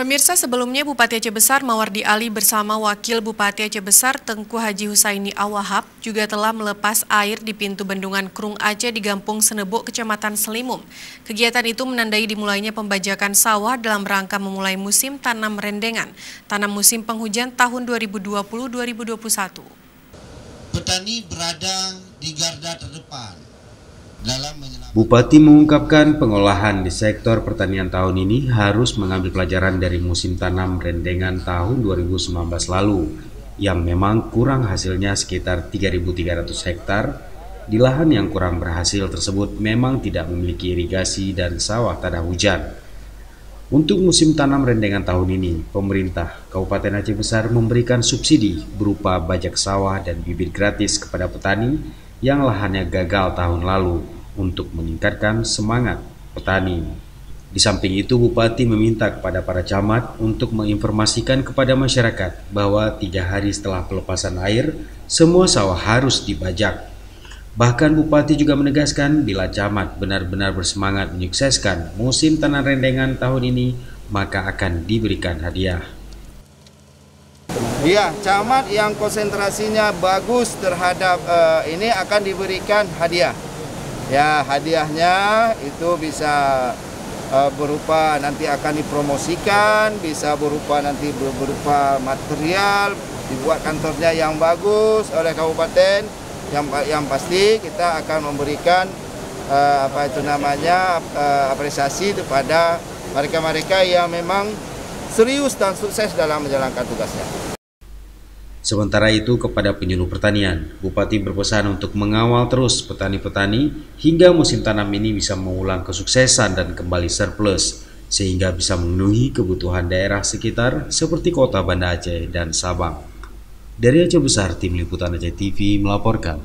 Pemirsa, sebelumnya Bupati Aceh Besar Mawardi Ali bersama Wakil Bupati Aceh Besar Tengku Haji Husaini Awahab juga telah melepas air di pintu bendungan Krung Aceh di Gampung Senebok, Kecamatan Selimum. Kegiatan itu menandai dimulainya pembajakan sawah dalam rangka memulai musim tanam rendengan, tanam musim penghujan tahun 2020-2021. Petani berada di garda terdepan. Bupati mengungkapkan pengolahan di sektor pertanian tahun ini harus mengambil pelajaran dari musim tanam rendengan tahun 2019 lalu yang memang kurang hasilnya sekitar 3.300 hektar. Di lahan yang kurang berhasil tersebut memang tidak memiliki irigasi dan sawah tak ada hujan. Untuk musim tanam rendengan tahun ini, pemerintah Kabupaten Aceh Besar memberikan subsidi berupa bajak sawah dan bibit gratis kepada petani yang lahannya gagal tahun lalu untuk meningkatkan semangat petani. Di samping itu, Bupati meminta kepada para camat untuk menginformasikan kepada masyarakat bahwa 3 hari setelah pelepasan air, semua sawah harus dibajak. Bahkan Bupati juga menegaskan bila camat benar-benar bersemangat menyukseskan musim tanam rendengan tahun ini, maka akan diberikan hadiah. Ya, camat yang konsentrasinya bagus terhadap ini akan diberikan hadiah. Ya, hadiahnya itu bisa berupa nanti akan dipromosikan, bisa berupa nanti berupa material, dibuat kantornya yang bagus oleh kabupaten. Yang pasti kita akan memberikan apresiasi kepada mereka-mereka yang memang serius dan sukses dalam menjalankan tugasnya. Sementara itu, kepada penyuluh pertanian, Bupati berpesan untuk mengawal terus petani-petani hingga musim tanam ini bisa mengulang kesuksesan dan kembali surplus, sehingga bisa memenuhi kebutuhan daerah sekitar seperti Kota Banda Aceh dan Sabang. Dari Aceh Besar, Tim Liputan Aceh TV melaporkan.